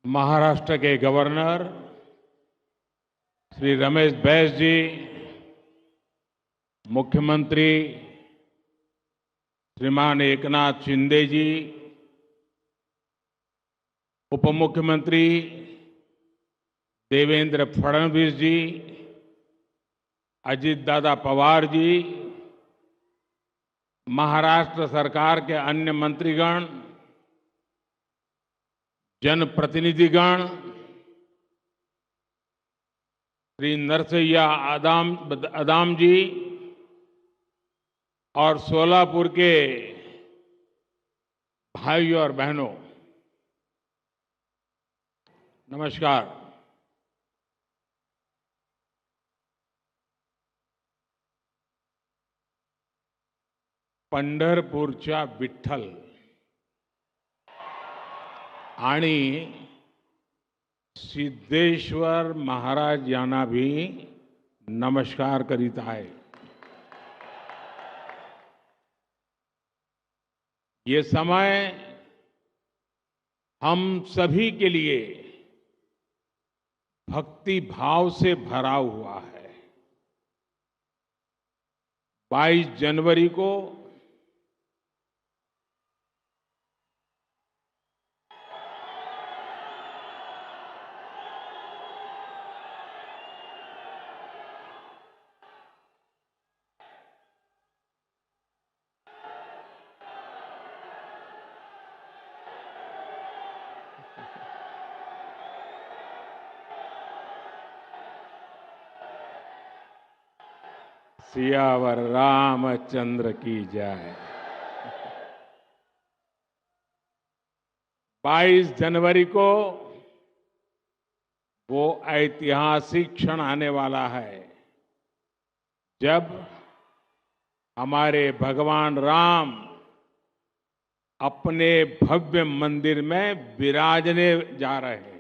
महाराष्ट्र के गवर्नर श्री रमेश बैस जी, मुख्यमंत्री श्रीमान एकनाथ शिंदे जी, उप मुख्यमंत्री देवेंद्र फडणवीस जी, अजीत दादा पवार जी, महाराष्ट्र सरकार के अन्य मंत्रीगण, जनप्रतिनिधिगण, श्री नरसैया आदाम जी और सोलापुर के भाइयों और बहनों, नमस्कार। पंढरपूरच्या विठ्ठल आणि सिद्धेश्वर महाराज यांना भी नमस्कार करीत आहे। ये समय हम सभी के लिए भक्ति भाव से भरा हुआ है। 22 जनवरी को सियावर रामचंद्र की जय। 22 जनवरी को वो ऐतिहासिक क्षण आने वाला है जब हमारे भगवान राम अपने भव्य मंदिर में विराजने जा रहे हैं।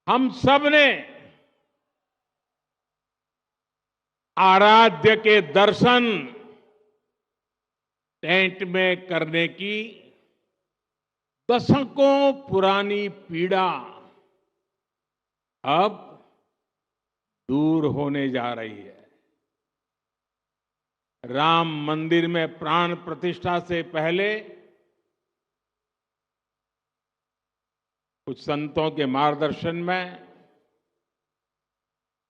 हम सब ने आराध्य के दर्शन टेंट में करने की दशकों पुरानी पीड़ा अब दूर होने जा रही है। राम मंदिर में प्राण प्रतिष्ठा से पहले कुछ संतों के मार्गदर्शन में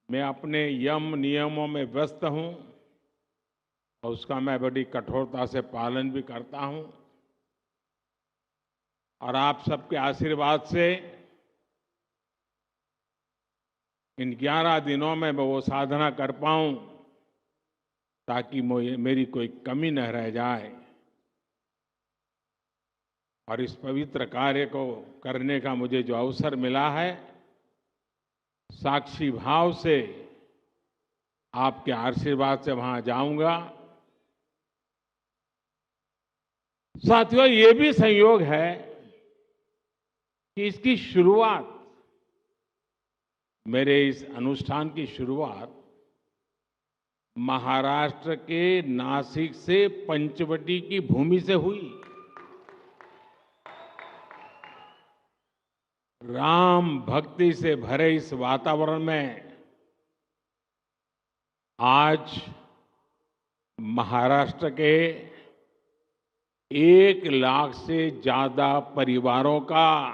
मैं अपने यम नियमों में व्यस्त हूं और उसका मैं बड़ी कठोरता से पालन भी करता हूं। और आप सबके आशीर्वाद से इन 11 दिनों में मैं वो साधना कर पाऊं ताकि मेरी कोई कमी न रह जाए और इस पवित्र कार्य को करने का मुझे जो अवसर मिला है, साक्षी भाव से आपके आशीर्वाद से वहां जाऊंगा। साथियों, ये भी संयोग है कि इसकी शुरुआत, मेरे इस अनुष्ठान की शुरुआत महाराष्ट्र के नासिक से पंचवटी की भूमि से हुई। राम भक्ति से भरे इस वातावरण में आज महाराष्ट्र के 1 लाख से ज्यादा परिवारों का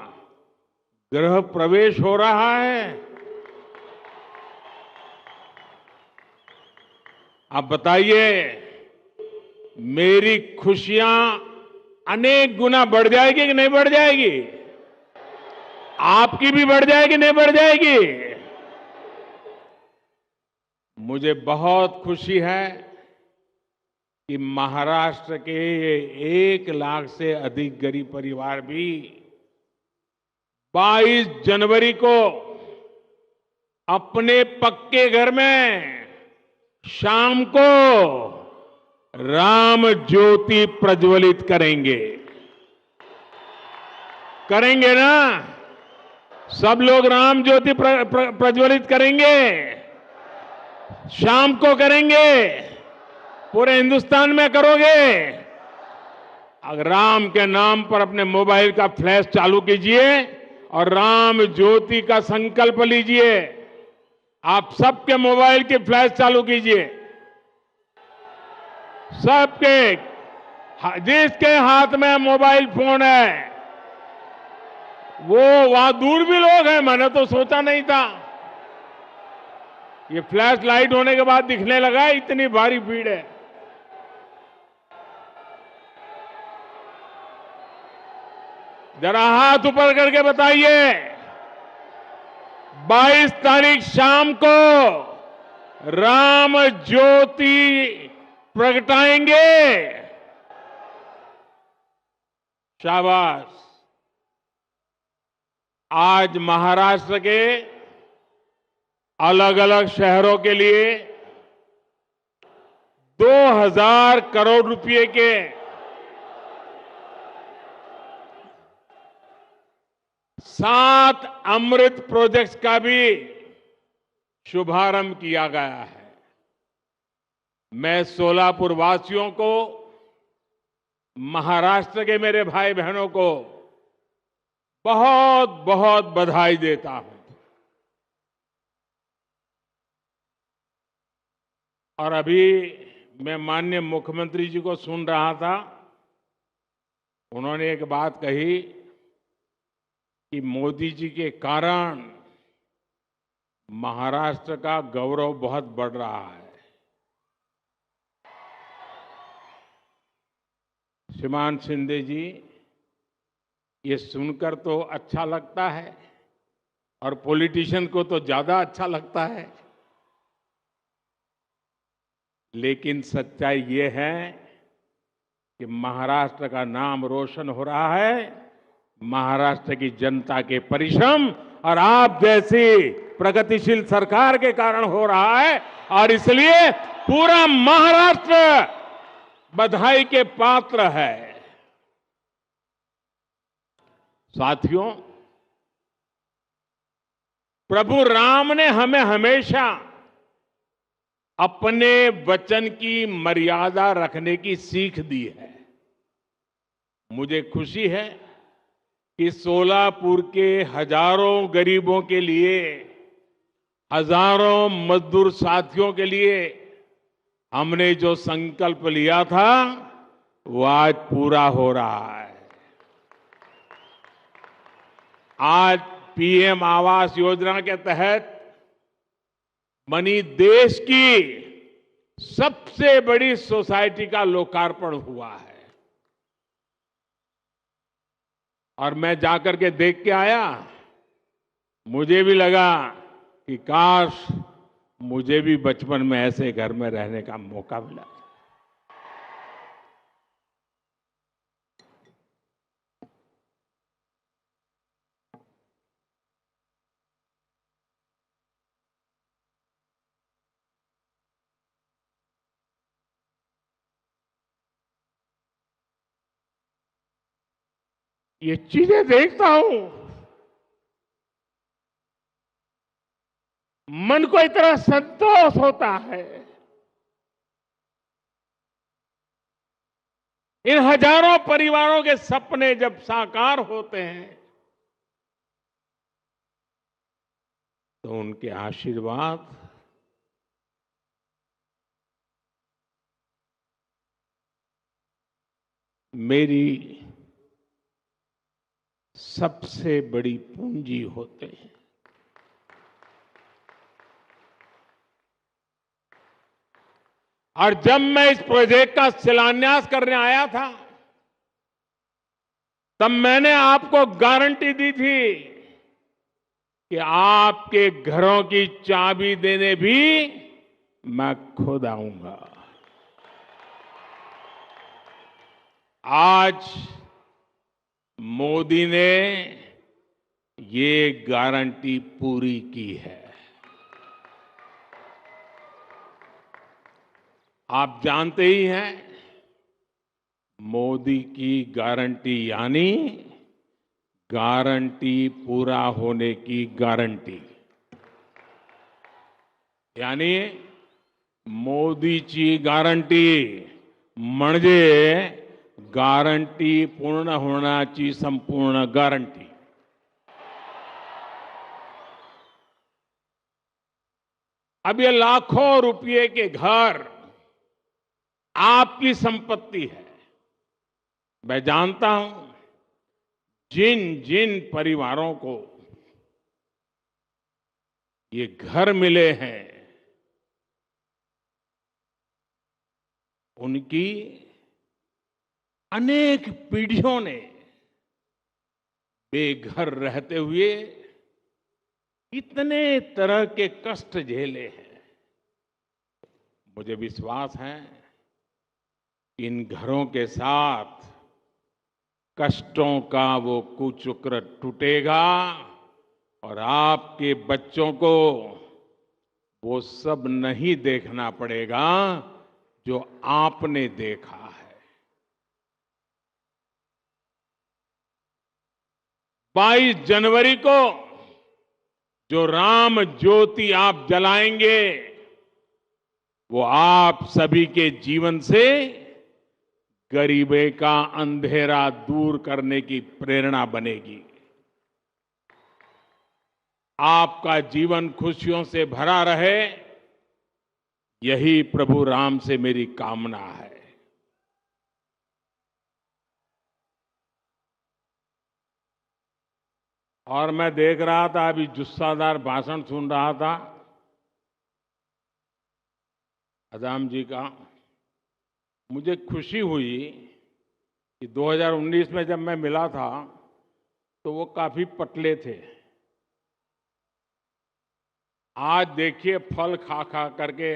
गृह प्रवेश हो रहा है। अब बताइए, मेरी खुशियां अनेक गुना बढ़ जाएगी कि नहीं बढ़ जाएगी? आपकी भी बढ़ जाएगी, नहीं बढ़ जाएगी? मुझे बहुत खुशी है कि महाराष्ट्र के 1 लाख से अधिक गरीब परिवार भी 22 जनवरी को अपने पक्के घर में शाम को राम ज्योति प्रज्वलित करेंगे। करेंगे ना? सब लोग राम ज्योति प्रज्वलित करेंगे। शाम को करेंगे, पूरे हिंदुस्तान में करोगे। अगर राम के नाम पर अपने मोबाइल का फ्लैश चालू कीजिए और राम ज्योति का संकल्प लीजिए। आप सबके मोबाइल की फ्लैश चालू कीजिए, सबके, जिसके हाथ में मोबाइल फोन है वो, वहां दूर भी लोग हैं, मैंने तो सोचा नहीं था। ये फ्लैश लाइट होने के बाद दिखने लगा, इतनी भारी भीड़ है। जरा हाथ ऊपर करके बताइए, 22 तारीख शाम को राम ज्योति प्रगटाएंगे। शाबाश। आज महाराष्ट्र के अलग अलग शहरों के लिए 2000 करोड़ रुपए के सात अमृत प्रोजेक्ट्स का भी शुभारंभ किया गया है। मैं सोलापुर वासियों को, महाराष्ट्र के मेरे भाई बहनों को बहुत बहुत बधाई देता हूं। और अभी मैं माननीय मुख्यमंत्री जी को सुन रहा था, उन्होंने एक बात कही कि मोदी जी के कारण महाराष्ट्र का गौरव बहुत बढ़ रहा है। श्रीमान शिंदे जी, ये सुनकर तो अच्छा लगता है और पॉलिटिशियन को तो ज्यादा अच्छा लगता है, लेकिन सच्चाई ये है कि महाराष्ट्र का नाम रोशन हो रहा है महाराष्ट्र की जनता के परिश्रम और आप जैसी प्रगतिशील सरकार के कारण हो रहा है। और इसलिए पूरा महाराष्ट्र बधाई के पात्र है। साथियों, प्रभु राम ने हमें हमेशा अपने वचन की मर्यादा रखने की सीख दी है। मुझे खुशी है कि सोलापुर के हजारों गरीबों के लिए, हजारों मजदूर साथियों के लिए हमने जो संकल्प लिया था वो आज पूरा हो रहा है। आज पीएम आवास योजना के तहत बनी देश की सबसे बड़ी सोसाइटी का लोकार्पण हुआ है। और मैं जाकर के देख के आया, मुझे भी लगा कि काश मुझे भी बचपन में ऐसे घर में रहने का मौका मिला। ये चीजें देखता हूं, मन को इतना संतोष होता है। इन हजारों परिवारों के सपने जब साकार होते हैं तो उनके आशीर्वाद मेरी सबसे बड़ी पूंजी होते हैं। और जब मैं इस प्रोजेक्ट का शिलान्यास करने आया था, तब मैंने आपको गारंटी दी थी कि आपके घरों की चाबी देने भी मैं खुद आऊंगा। आज मोदी ने ये गारंटी पूरी की है। आप जानते ही हैं, मोदी की गारंटी यानी गारंटी पूरा होने की गारंटी। यानी मोदीची गॅरंटी म्हणजे गॅरंटी पूर्ण होण्याची संपूर्ण गॅरंटी. अब ये लाखों रुपए के घर आपकी संपत्ति है. मैं जानता हूं जिन जिन परिवारों को ये घर मिले हैं उनकी अनेक पीढ़ियों ने बेघर रहते हुए इतने तरह के कष्ट झेले हैं. मुझे विश्वास है कि इन घरों के साथ कष्टों का वो कुचक्र टूटेगा और आपके बच्चों को वो सब नहीं देखना पड़ेगा जो आपने देखा है. 22 जनवरी को जो राम ज्योति आप जलाएंगे वो आप सभी के जीवन से गरीबी का अंधेरा दूर करने की प्रेरणा बनेगी. आपका जीवन खुशियों से भरा रहे, यही प्रभु राम से मेरी कामना है. और मैं देख रहा था, अभी जुस्सादार भाषण सुन रहा था अदाम जी का. मुझे खुशी हुई कि 2019 में जब मैं मिला था तो वो काफी पतले थे. आज देखिए फल खा खा करके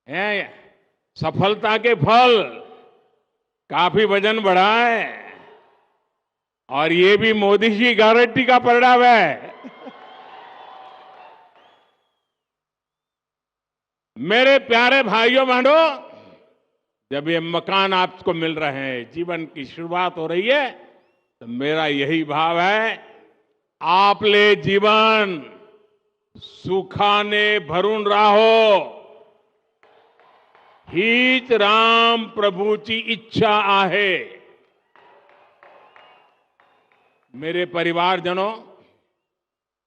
हैं, सफलता के फल, काफी वजन बढ़ा है. और ये भी मोदी जी गारंटी का परिणाम है. मेरे प्यारे भाइयों बहनों, जब ये मकान आपको मिल रहे हैं, जीवन की शुरुआत हो रही है, तो मेरा यही भाव है, आपले जीवन सुखाने भरून राहो, हीच राम प्रभूची इच्छा आहे. मेरे परिवारजनों,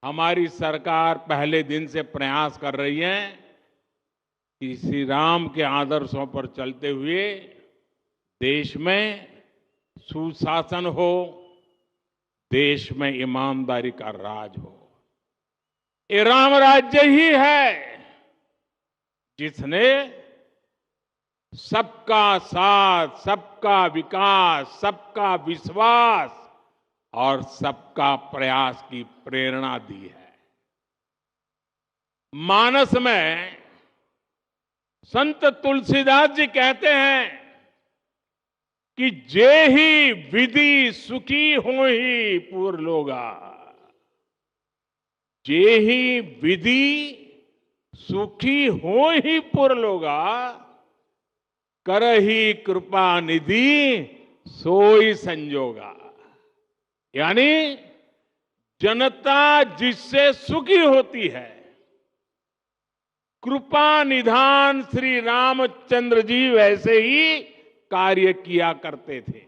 हमारी सरकार पहले दिन से प्रयास कर रही है कि श्री राम के आदर्शों पर चलते हुए देश में सुशासन हो, देश में ईमानदारी का राज हो. ये राम राज्य ही है जिसने सबका साथ, सबका विकास, सबका विश्वास और सबका प्रयास की प्रेरणा दी है. मानस में संत तुलसीदास जी कहते हैं कि जे ही विधि सुखी हो ही पुर लोगा. जे ही विधि सुखी हो ही पुर लोगा, करही कृपा निधि सोई संजोगा. यानी जनता जिससे सुखी होती है, कृपा निधान श्री रामचंद्र जी वैसे ही कार्य किया करते थे.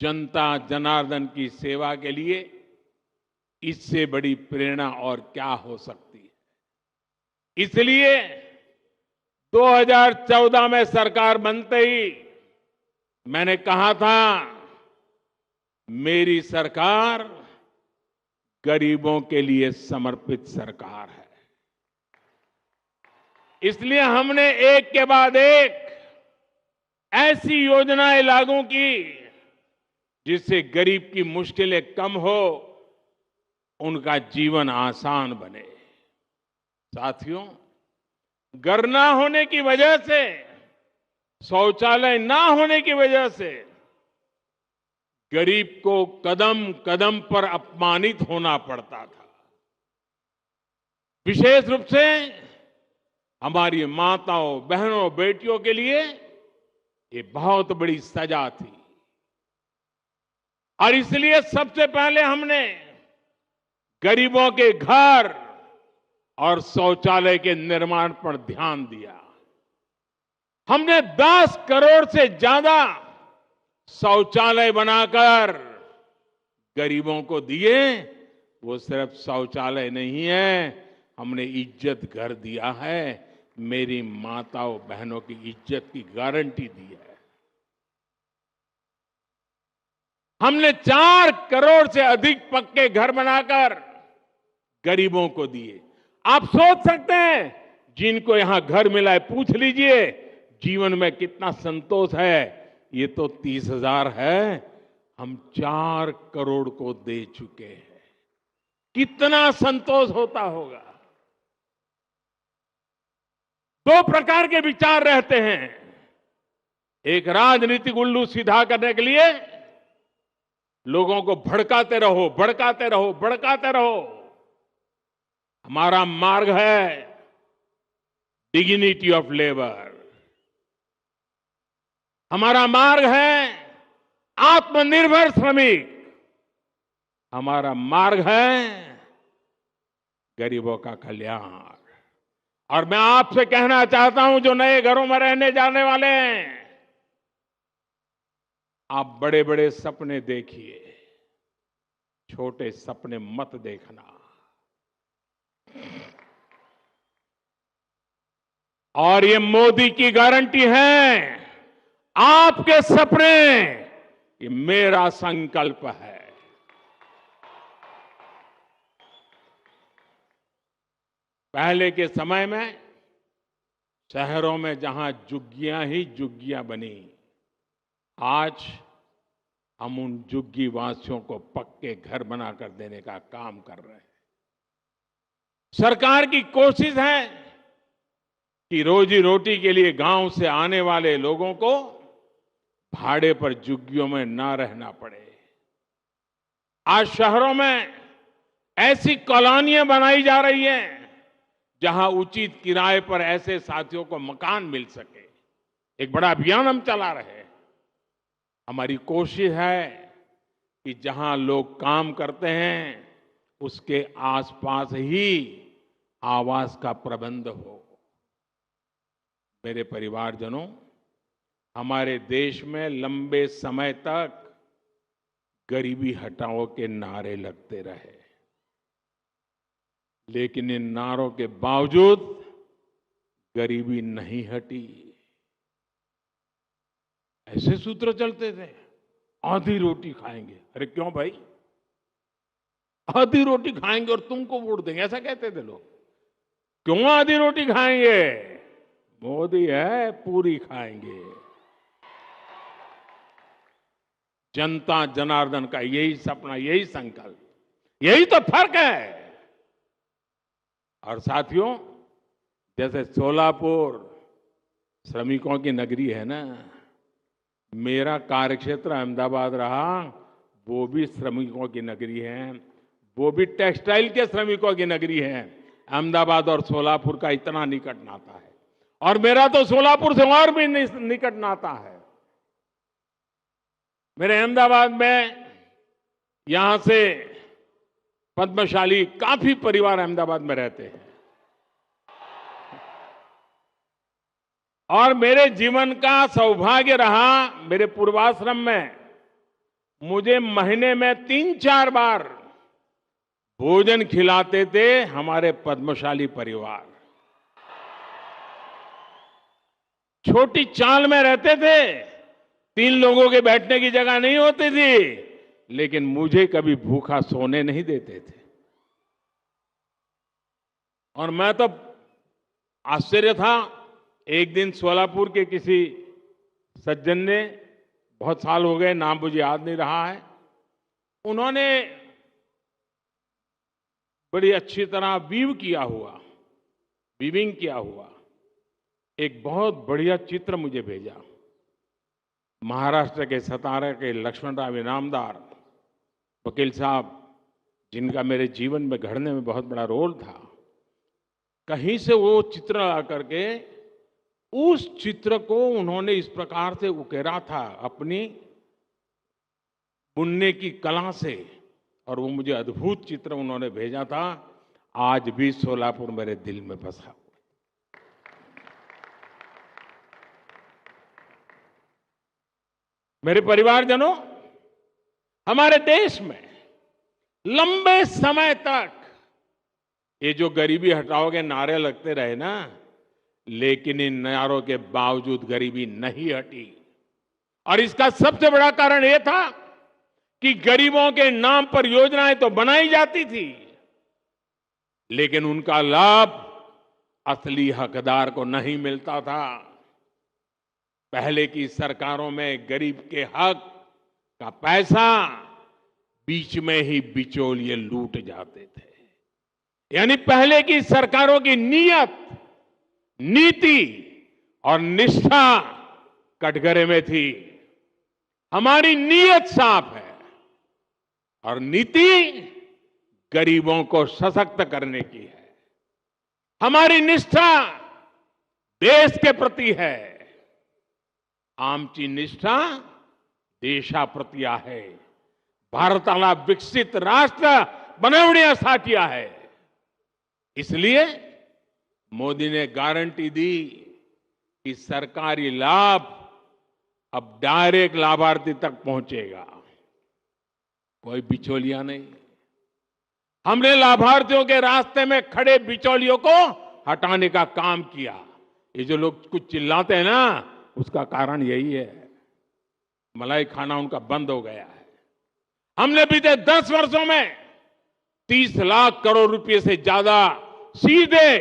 जनता जनार्दन की सेवा के लिए इससे बड़ी प्रेरणा और क्या हो सकती है. इसलिए 2014 में सरकार बनते ही मैंने कहा था, मेरी सरकार गरीबों के लिए समर्पित सरकार है. इसलिए हमने एक के बाद एक ऐसी योजनाएं लागू की जिससे गरीब की मुश्किलें कम हो, उनका जीवन आसान बने. साथियों, घर ना होने की वजह से, शौचालय ना होने की वजह से गरीब को कदम कदम पर अपमानित होना पड़ता था. विशेष रूप से हमारी माताओं, बहनों, बेटियों के लिए ये बहुत बड़ी सजा थी. और इसलिए सबसे पहले हमने गरीबों के घर और शौचालय के निर्माण पर ध्यान दिया। हमने 10 करोड़ से ज्यादा शौचालय बनाकर गरीबों को दिए। वो सिर्फ शौचालय नहीं है, हमने इज्जत घर दिया है, मेरी माताओं बहनों की इज्जत की गारंटी दी है। हमने 4 करोड़ से अधिक पक्के घर बनाकर गरीबों को दिए। आप सोच सकते हैं, जिनको यहां घर मिला है, पूछ लीजिए जीवन में कितना संतोष है। ये तो 30,000 है, हम 4 करोड़ को दे चुके हैं। कितना संतोष होता होगा। 2 प्रकार के विचार रहते हैं। एक, राजनीतिक उल्लू सीधा करने के लिए लोगों को भड़काते रहो, भड़काते रहो, भड़काते रहो। हमारा मार्ग है डिग्निटी ऑफ लेबर। हमारा मार्ग है आत्मनिर्भर श्रमिक। हमारा मार्ग है गरीबों का कल्याण। और मैं आपसे कहना चाहता हूं, जो नए घरों में रहने जाने वाले हैं, आप बड़े बड़े सपने देखिए, छोटे सपने मत देखना। और ये मोदी की गारंटी है, आपके सपने ये मेरा संकल्प है। पहले के समय में शहरों में जहां झुग्गियां ही झुग्गियां बनी, आज हम उन झुग्गी वासियों को पक्के घर बनाकर देने का काम कर रहे हैं। सरकार की कोशिश है कि रोजी रोटी के लिए गांव से आने वाले लोगों को भाड़े पर झुग्गियों में ना रहना पड़े। आज शहरों में ऐसी कॉलोनियां बनाई जा रही हैं जहां उचित किराए पर ऐसे साथियों को मकान मिल सके। एक बड़ा अभियान हम चला रहे हैं। हमारी कोशिश है कि जहां लोग काम करते हैं उसके आसपास ही आवास का प्रबंध हो। मेरे परिवारजनों, हमारे देश में लंबे समय तक गरीबी हटाओ के नारे लगते रहे, लेकिन इन नारों के बावजूद गरीबी नहीं हटी। ऐसे सूत्र चलते थे, आधी रोटी खाएंगे। अरे क्यों भाई, आधी रोटी खाएंगे और तुमको वोट देंगे, ऐसा कहते थे लोग। क्यों आधी रोटी खाएंगे, मोदी है पूरी खाएंगे। जनता जनार्दन का यही सपना, यही संकल्प, यही तो फर्क है। और साथियों, जैसे सोलापुर श्रमिकों की नगरी है ना, मेरा कार्यक्षेत्र अहमदाबाद रहा, वो भी श्रमिकों की नगरी है, वो भी टेक्सटाइल के श्रमिकों की नगरी है। अहमदाबाद और सोलापुर का इतना निकट नाता है, और मेरा तो सोलापुर से और भी निकट नाता है। मेरे अहमदाबाद में यहां से पद्मशाली काफी परिवार अहमदाबाद में रहते हैं। और मेरे जीवन का सौभाग्य रहा, मेरे पूर्वाश्रम में मुझे महीने में 3-4 बार भोजन खिलाते थे हमारे पद्मशाली परिवार। छोटी चाल में रहते थे, 3 लोगों के बैठने की जगह नहीं होती थी, लेकिन मुझे कभी भूखा सोने नहीं देते थे। और मैं तो आश्चर्य था, एक दिन सोलापुर के किसी सज्जन ने, बहुत साल हो गए, नाम मुझे याद नहीं रहा है, उन्होंने बड़ी अच्छी तरह वीविंग किया हुआ एक बहुत बढ़िया चित्र मुझे भेजा। महाराष्ट्र के सतारा के लक्ष्मणराव इनामदार वकील साहब, जिनका मेरे जीवन में घड़ने में बहुत बड़ा रोल था, कहीं से वो चित्र आकर के उस चित्र को उन्होंने इस प्रकार से उकेरा था अपनी बुनने की कला से, और वो मुझे अद्भुत चित्र उन्होंने भेजा था। आज भी सोलापुर मेरे दिल में बसा हुआ। मेरे परिवारजनों, हमारे देश में लंबे समय तक ये जो गरीबी हटाओ के नारे लगते रहे ना, लेकिन इन नारों के बावजूद गरीबी नहीं हटी। और इसका सबसे बड़ा कारण यह था कि गरीबों के नाम पर योजनाएं तो बनाई जाती थी, लेकिन उनका लाभ असली हकदार को नहीं मिलता था। पहले की सरकारों में गरीब के हक का पैसा बीच में ही बिचौलिए लूट जाते थे। यानी पहले की सरकारों की नीयत, नीति और निष्ठा कटघरे में थी। हमारी नीयत साफ है और नीति गरीबों को सशक्त करने की है। हमारी निष्ठा देश के प्रति है। आमची निष्ठा देशाप्रती आहे। भारताला विकसित राष्ट्र बनवण्यासाठी आहे। इसलिए मोदी ने गारंटी दी कि सरकारी लाभ अब डायरेक्ट लाभार्थी तक पहुंचेगा, कोई बिचौलिया नहीं। हमने लाभार्थियों के रास्ते में खड़े बिचौलियों को हटाने का काम किया। ये जो लोग कुछ चिल्लाते हैं ना, उसका कारण यही है। मलाई खाना उनका बंद हो गया है। हमने बीते 10 वर्षों में 30 लाख करोड़ रुपए से ज्यादा सीधे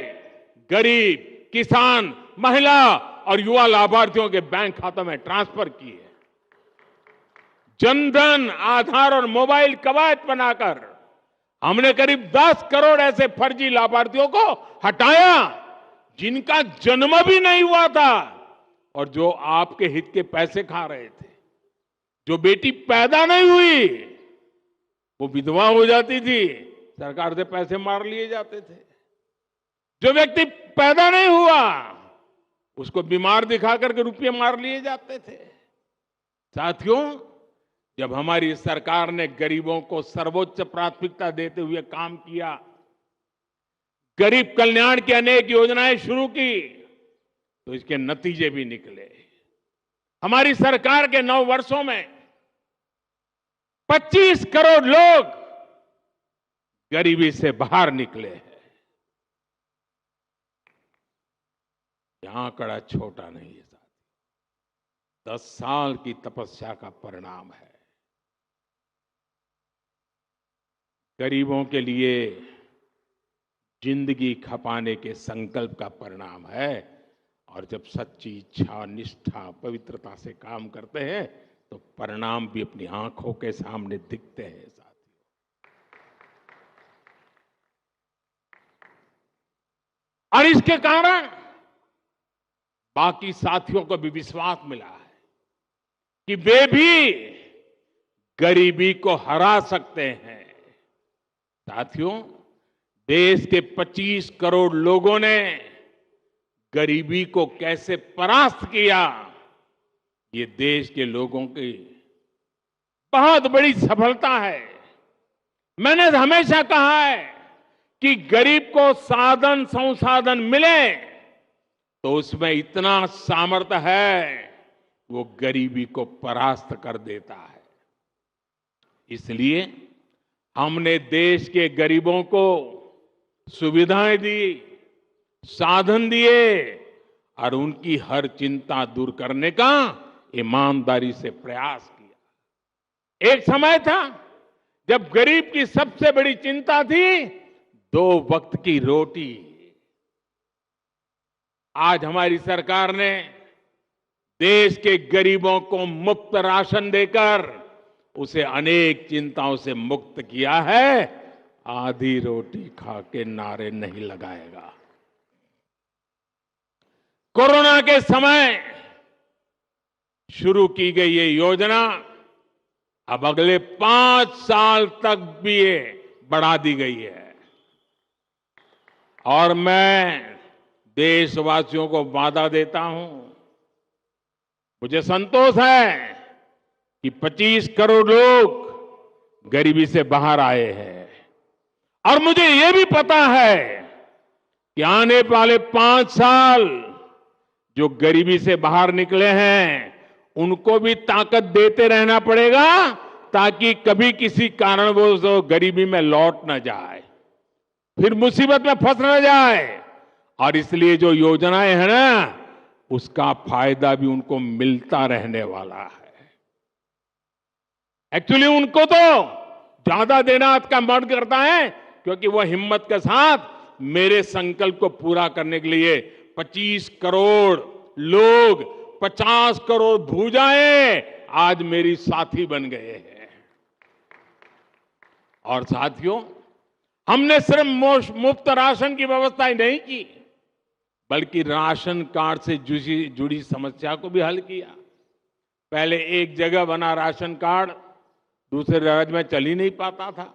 गरीब, किसान, महिला और युवा लाभार्थियों के बैंक खातों में ट्रांसफर किए। जनधन, आधार और मोबाइल कवायद बनाकर हमने करीब 10 करोड़ ऐसे फर्जी लाभार्थियों को हटाया जिनका जन्म भी नहीं हुआ था और जो आपके हित के पैसे खा रहे थे। जो बेटी पैदा नहीं हुई वो विधवा हो जाती थी, सरकार से पैसे मार लिए जाते थे। जो व्यक्ति पैदा नहीं हुआ उसको बीमार दिखा करके रुपये मार लिए जाते थे। साथियों, जब हमारी सरकार ने गरीबों को सर्वोच्च प्राथमिकता देते हुए काम किया, गरीब कल्याण की अनेक योजनाएं शुरू की, तो इसके नतीजे भी निकले। हमारी सरकार के 9 वर्षों में 25 करोड़ लोग गरीबी से बाहर निकले हैं। यह आंकड़ा छोटा नहीं है साथ, 10 साल की तपस्या का परिणाम है। गरीबों के लिए जिंदगी खपाने के संकल्प का परिणाम है। और जब सच्ची इच्छा, निष्ठा, पवित्रता से काम करते हैं तो परिणाम भी अपनी आंखों के सामने दिखते हैं साथियों। और इसके कारण बाकी साथियों को भी विश्वास मिला है कि वे भी गरीबी को हरा सकते हैं। साथियों, देश के 25 करोड़ लोगों ने गरीबी को कैसे परास्त किया, ये देश के लोगों की बहुत बड़ी सफलता है। मैंने हमेशा कहा है कि गरीब को साधन संसाधन मिले तो उसमें इतना सामर्थ्य है, वो गरीबी को परास्त कर देता है। इसलिए हमने देश के गरीबों को सुविधाएं दी, साधन दिए और उनकी हर चिंता दूर करने का ईमानदारी से प्रयास किया। एक समय था जब गरीब की सबसे बड़ी चिंता थी 2 वक्त की रोटी। आज हमारी सरकार ने देश के गरीबों को मुफ्त राशन देकर उसे अनेक चिंताओं से मुक्त किया है। आधी रोटी खा के नारे नहीं लगाएगा। कोरोना के समय शुरू की गई ये योजना अब अगले 5 साल तक भी ये बढ़ा दी गई है। और मैं देशवासियों को वादा देता हूं, मुझे संतोष है कि 25 करोड़ लोग गरीबी से बाहर आए हैं और मुझे ये भी पता है कि आने वाले 5 साल जो गरीबी से बाहर निकले हैं उनको भी ताकत देते रहना पड़ेगा ताकि कभी किसी कारणवश वो गरीबी में लौट न जाए, फिर मुसीबत में फंस न जाए। और इसलिए जो योजनाएं हैं ना उसका फायदा भी उनको मिलता रहने वाला है। एक्चुअली उनको तो ज्यादा देना का मन करता है क्योंकि वो हिम्मत के साथ मेरे संकल्प को पूरा करने के लिए 25 करोड़ लोग, 50 करोड़ भुजाएं आज मेरी साथी बन गए हैं। और साथियों, हमने सिर्फ मुफ्त राशन की व्यवस्था ही नहीं की बल्कि राशन कार्ड से जुड़ी समस्या को भी हल किया। पहले एक जगह बना राशन कार्ड दूसरे राज्य में चल ही नहीं पाता था।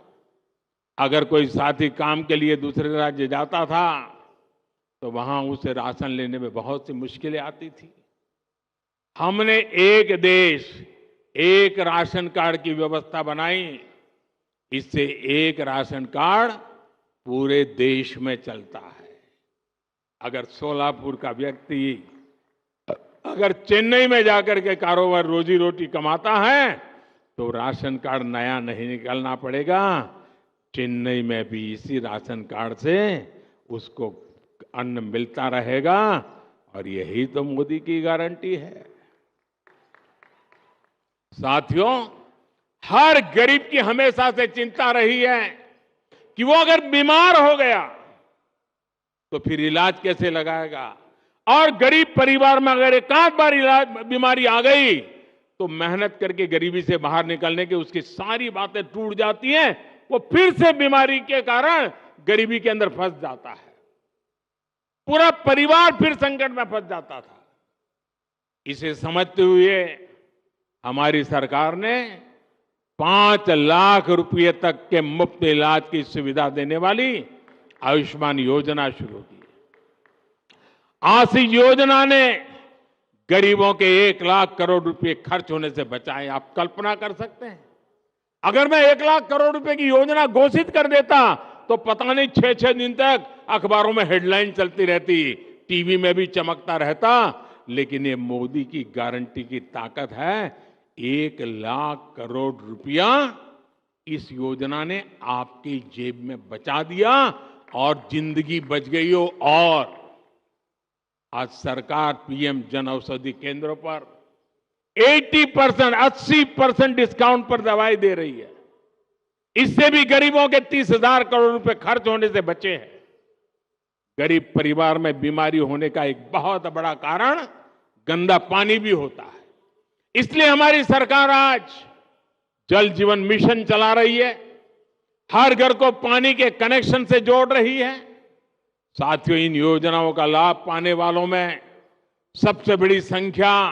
अगर कोई साथी काम के लिए दूसरे राज्य जाता था तो वहां उसे राशन लेने में बहुत सी मुश्किलें आती थी। हमने एक देश एक राशन कार्ड की व्यवस्था बनाई। इससे एक राशन कार्ड पूरे देश में चलता है। अगर सोलापुर का व्यक्ति अगर चेन्नई में जाकर के कारोबार रोजी रोटी कमाता है तो राशन कार्ड नया नहीं निकालना पड़ेगा। चेन्नई में भी इसी राशन कार्ड से उसको अन्न मिलता रहेगा और यही तो मोदी की गारंटी है। साथियों, हर गरीब की हमेशा से चिंता रही है कि वो अगर बीमार हो गया तो फिर इलाज कैसे लगाएगा। और गरीब परिवार में अगर एक आध बार बीमारी आ गई तो मेहनत करके गरीबी से बाहर निकलने की उसकी सारी बातें टूट जाती हैं। वो फिर से बीमारी के कारण गरीबी के अंदर फंस जाता है। पूरा परिवार फिर संकट में फंस जाता था। इसे समझते हुए हमारी सरकार ने 5 लाख रुपए तक के मुफ्त इलाज की सुविधा देने वाली आयुष्मान योजना शुरू की। आज इस योजना ने गरीबों के 1 लाख करोड़ रुपए खर्च होने से बचाए। आप कल्पना कर सकते हैं, अगर मैं 1 लाख करोड़ रुपए की योजना घोषित कर देता तो पता नहीं 6-6 दिन तक अखबारों में हेडलाइन चलती रहती, टीवी में भी चमकता रहता। लेकिन ये मोदी की गारंटी की ताकत है। 1 लाख करोड़ रुपया इस योजना ने आपकी जेब में बचा दिया और जिंदगी बच गई हो। और आज सरकार पीएम जन औषधि केंद्रों पर 80% डिस्काउंट पर दवाई दे रही है। इससे भी गरीबों के 30,000 करोड़ रुपए खर्च होने से बचे हैं। गरीब परिवार में बीमारी होने का एक बहुत बड़ा कारण गंदा पानी भी होता है। इसलिए हमारी सरकार आज जल जीवन मिशन चला रही है। हर घर को पानी के कनेक्शन से जोड़ रही है। साथियों, इन योजनाओं का लाभ पाने वालों में सबसे बड़ी संख्या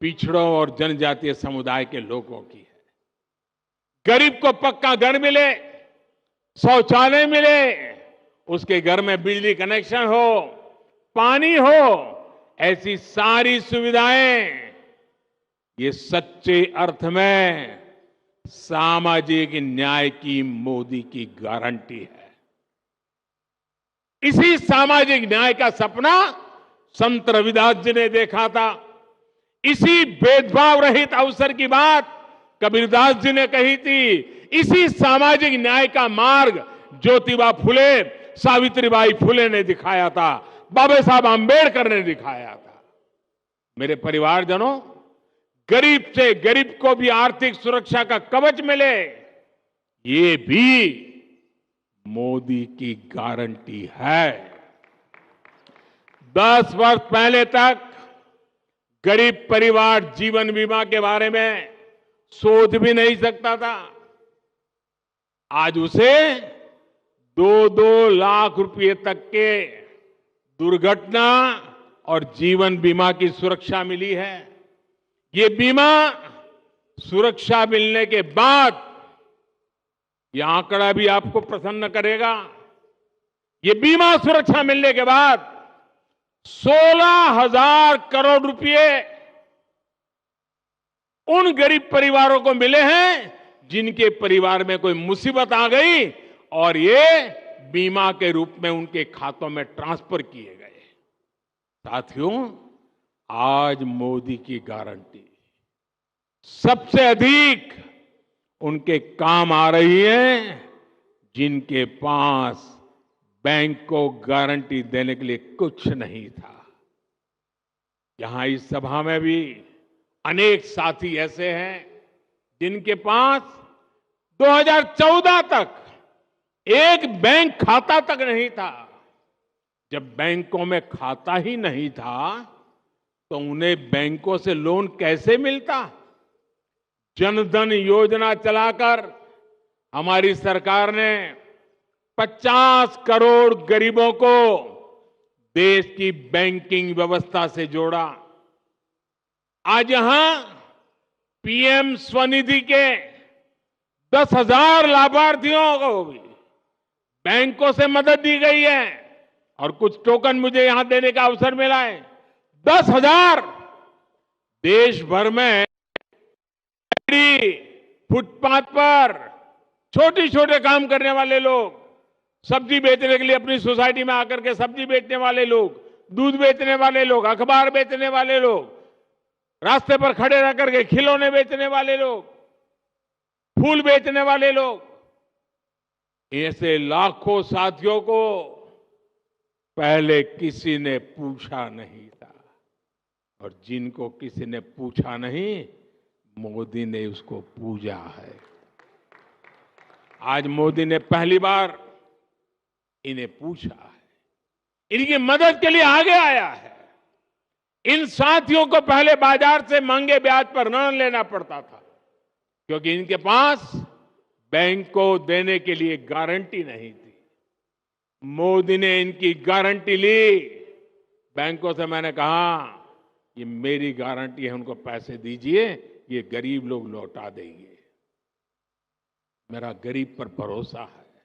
पिछड़ों और जनजातीय समुदाय के लोगों की है। गरीब को पक्का घर मिले, शौचालय मिले, उसके घर में बिजली कनेक्शन हो, पानी हो, ऐसी सारी सुविधाएं ये सच्चे अर्थ में सामाजिक न्याय की मोदी की गारंटी है। इसी सामाजिक न्याय का सपना संत रविदास जी ने देखा था। इसी भेदभाव रहित अवसर की बात कबीरदास जी ने कही थी। इसी सामाजिक न्याय का मार्ग ज्योतिबा फुले, सावित्रीबाई फुले ने दिखाया था, बाबा साहब आंबेडकर ने दिखाया था। मेरे परिवारजनों, गरीब से गरीब को भी आर्थिक सुरक्षा का कवच मिले, ये भी मोदी की गारंटी है। 10 वर्ष पहले तक गरीब परिवार जीवन बीमा के बारे में सोच भी नहीं सकता था। आज उसे 2-2 लाख रुपए तक के दुर्घटना और जीवन बीमा की सुरक्षा मिली है। ये बीमा सुरक्षा मिलने के बाद, यह आंकड़ा भी आपको प्रसन्न करेगा, ये बीमा सुरक्षा मिलने के बाद 16,000 करोड़ रुपए उन गरीब परिवारों को मिले हैं जिनके परिवार में कोई मुसीबत आ गई और ये बीमा के रूप में उनके खातों में ट्रांसफर किए गए। साथियों, आज मोदी की गारंटी सबसे अधिक उनके काम आ रही है जिनके पास बैंक को गारंटी देने के लिए कुछ नहीं था। यहां इस सभा में भी अनेक साथी ऐसे हैं जिनके पास 2014 तक एक बैंक खाता तक नहीं था। जब बैंकों में खाता ही नहीं था तो उन्हें बैंकों से लोन कैसे मिलता? जनधन योजना चलाकर हमारी सरकार ने 50 करोड़ गरीबों को देश की बैंकिंग व्यवस्था से जोड़ा। आज यहां पीएम स्वनिधि के 10,000 लाभार्थियों को भी बैंकों से मदद दी गई है और कुछ टोकन मुझे यहां देने का अवसर मिला है। 10,000 देश भर में फुटपाथ पर छोटे छोटे काम करने वाले लोग, सब्जी बेचने के लिए अपनी सोसाइटी में आकर के सब्जी बेचने वाले लोग, दूध बेचने वाले लोग, अखबार बेचने वाले लोग, रास्ते पर खड़े रह करके खिलौने बेचने वाले लोग, फूल बेचने वाले लोग, ऐसे लाखों साथियों को पहले किसी ने पूछा नहीं था और जिनको किसी ने पूछा नहीं, मोदी ने उसको पूजा है। आज मोदी ने पहली बार इन्हें पूछा है, इनकी मदद के लिए आगे आया है। इन साथियों को पहले बाजार से महंगे ब्याज पर ऋण लेना पड़ता था क्योंकि इनके पास बैंक को देने के लिए गारंटी नहीं थी। मोदी ने इनकी गारंटी ली। बैंकों से मैंने कहा ये मेरी गारंटी है, उनको पैसे दीजिए, ये गरीब लोग लौटा देंगे। मेरा गरीब पर भरोसा है।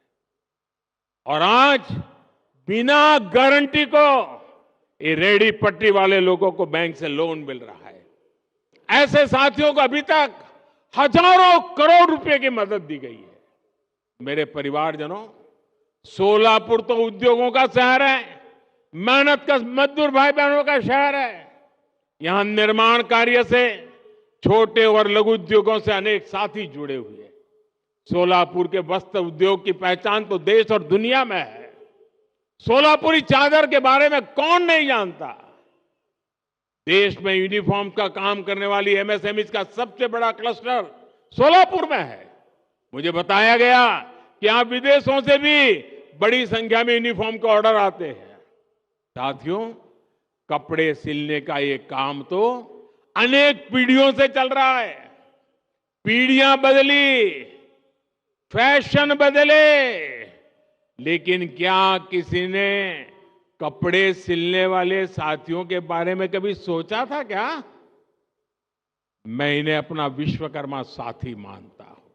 और आज बिना गारंटी को ये रेहड़ी पट्टी वाले लोगों को बैंक से लोन मिल रहा है। ऐसे साथियों को अभी तक हजारों करोड़ रुपए की मदद दी गई है। मेरे परिवारजनों, सोलापुर तो उद्योगों का शहर है, मेहनत का मजदूर भाई बहनों का शहर है। यहां निर्माण कार्य से छोटे और लघु उद्योगों से अनेक साथी जुड़े हुए हैं। सोलापुर के वस्त्र उद्योग की पहचान तो देश और दुनिया में है। सोलापुरी चादर के बारे में कौन नहीं जानता? देश में यूनिफॉर्म का काम करने वाली एमएसएमई का सबसे बड़ा क्लस्टर सोलापुर में है। मुझे बताया गया कि यहां विदेशों से भी बड़ी संख्या में यूनिफॉर्म के ऑर्डर आते हैं। साथियों, कपड़े सिलने का ये काम तो अनेक पीढ़ियों से चल रहा है। पीढ़ियां बदली, फैशन बदले, लेकिन क्या किसी ने कपड़े सिलने वाले साथियों के बारे में कभी सोचा था क्या? मैं इन्हें अपना विश्वकर्मा साथी मानता हूं।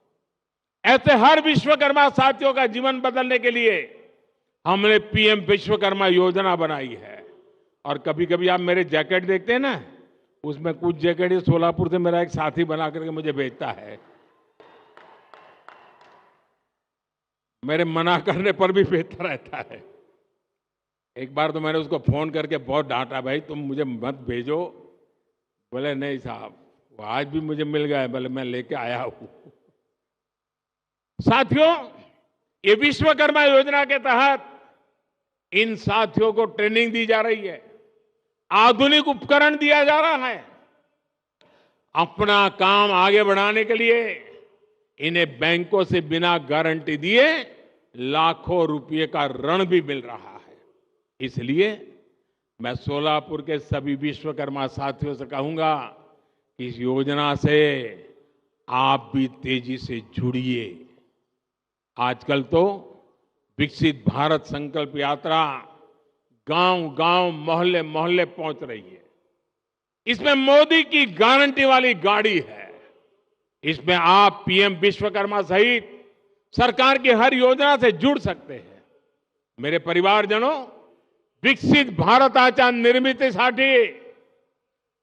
ऐसे हर विश्वकर्मा साथियों का जीवन बदलने के लिए हमने पीएम विश्वकर्मा योजना बनाई है। और कभी कभी आप मेरे जैकेट देखते हैं ना, उसमें कुछ जैकेट ये सोलापुर से मेरा एक साथी बना करके मुझे भेजता है। मेरे मना करने पर भी भेजता रहता है। एक बार तो मैंने उसको फोन करके बहुत डांटा, भाई तुम मुझे मत भेजो। बोले नहीं साहब, वो आज भी मुझे मिल गया है, बोले मैं लेके आया हूं। साथियों, ये विश्वकर्मा योजना के तहत इन साथियों को ट्रेनिंग दी जा रही है, आधुनिक उपकरण दिया जा रहा है। अपना काम आगे बढ़ाने के लिए इन्हें बैंकों से बिना गारंटी दिए लाखों रुपए का ऋण भी मिल रहा है। इसलिए मैं सोलापुर के सभी विश्वकर्मा साथियों से कहूंगा कि इस योजना से आप भी तेजी से जुड़िए। आजकल तो विकसित भारत संकल्प यात्रा गांव-गांव, मोहल्ले-मोहल्ले पहुंच रही है। इसमें मोदी की गारंटी वाली गाड़ी है। इसमें आप पीएम विश्वकर्मा सहित सरकार की हर योजना से जुड़ सकते हैं। मेरे परिवारजनों, विकसित भारताच्या निर्मितीसाठी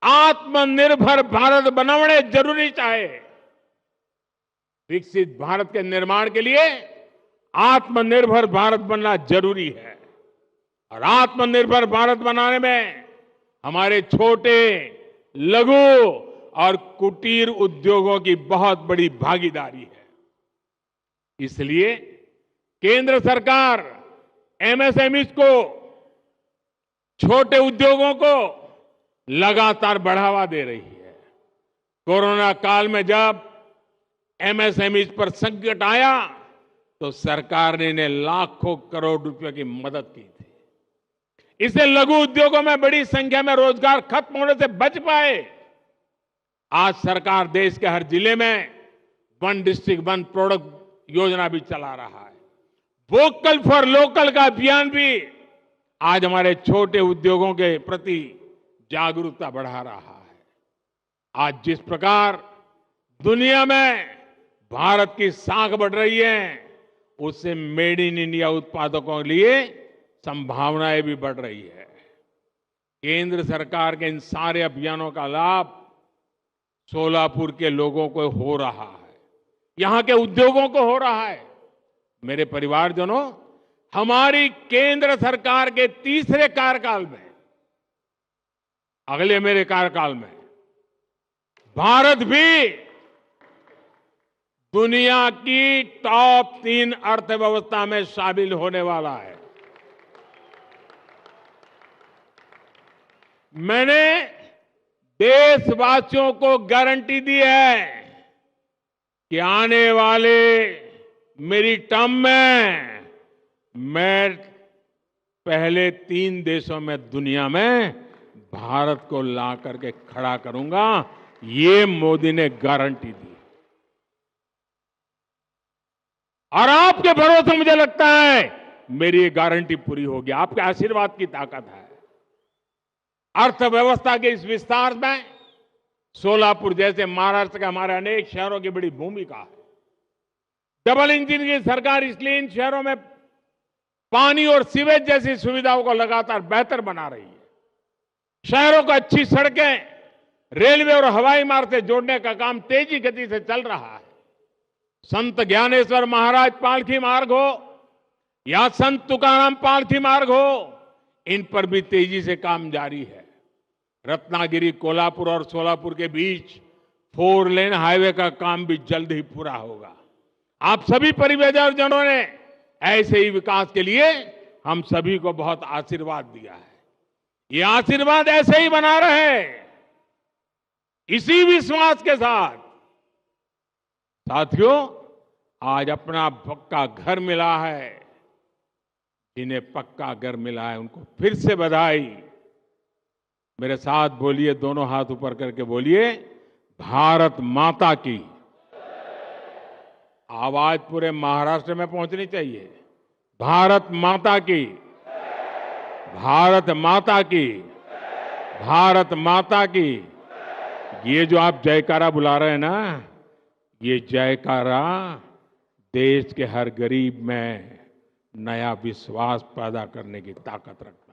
आत्मनिर्भर भारत बनवणे जरूरीच आहे। विकसित भारत के निर्माण के लिए आत्मनिर्भर भारत बनना जरूरी है। और आत्मनिर्भर भारत बनाने में हमारे छोटे, लघु और कुटीर उद्योगों की बहुत बड़ी भागीदारी है। इसलिए केंद्र सरकार एमएसएमईज को, छोटे उद्योगों को लगातार बढ़ावा दे रही है। कोरोना काल में जब एमएसएमईज पर संकट आया तो सरकार ने इन्हें लाखों करोड़ रुपए की मदद की थी। इससे लघु उद्योगों में बड़ी संख्या में रोजगार खत्म होने से बच पाए। आज सरकार देश के हर जिले में वन डिस्ट्रिक्ट वन प्रोडक्ट योजना भी चला रहा है। वोकल फॉर लोकल का अभियान भी आज हमारे छोटे उद्योगों के प्रति जागरूकता बढ़ा रहा है। आज जिस प्रकार दुनिया में भारत की साख बढ़ रही है, उससे मेड इन इंडिया उत्पादकों के लिए संभावनाएं भी बढ़ रही है। केंद्र सरकार के इन सारे अभियानों का लाभ सोलापुर के लोगों को हो रहा है, यहां के उद्योगों को हो रहा है। मेरे परिवारजनों, हमारी केंद्र सरकार के तीसरे कार्यकाल में, अगले मेरे कार्यकाल में, भारत भी दुनिया की टॉप 3 अर्थव्यवस्था में शामिल होने वाला है। मैंने देशवासियों को गारंटी दी है कि आने वाले मेरी टर्म में मैं पहले 3 देशों में दुनिया में भारत को ला करके खड़ा करूंगा। ये मोदी ने गारंटी दी और आपके भरोसे मुझे लगता है मेरी ये गारंटी पूरी होगी। आपके आशीर्वाद की ताकत है। अर्थव्यवस्था के इस विस्तार में सोलापुर जैसे महाराष्ट्र के हमारे अनेक शहरों की बड़ी भूमिका है। डबल इंजन की सरकार इसलिए इन शहरों में पानी और सीवेज जैसी सुविधाओं को लगातार बेहतर बना रही है। शहरों को अच्छी सड़कें, रेलवे और हवाई मार्ग से जोड़ने का काम तेजी गति से चल रहा है। संत ज्ञानेश्वर महाराज पालकी मार्ग हो या संत तुकाराम पालकी मार्ग हो, इन पर भी तेजी से काम जारी है। रत्नागिरी, कोल्हापुर और सोलापुर के बीच 4 लेन हाईवे का काम भी जल्द ही पूरा होगा। आप सभी परिवारजनों ने ऐसे ही विकास के लिए हम सभी को बहुत आशीर्वाद दिया है। ये आशीर्वाद ऐसे ही बना रहे। इसी विश्वास के साथ साथियों, आज अपना पक्का घर मिला है। जिन्हें पक्का घर मिला है उनको फिर से बधाई। मेरे साथ बोलिए, दोनों हाथ ऊपर करके बोलिए, भारत माता की। आवाज पूरे महाराष्ट्र में पहुंचनी चाहिए। भारत माता की, भारत माता की, भारत माता की। ये जो आप जयकारा बुला रहे हैं ना, ये जयकारा देश के हर गरीब में नया विश्वास पैदा करने की ताकत रखता है।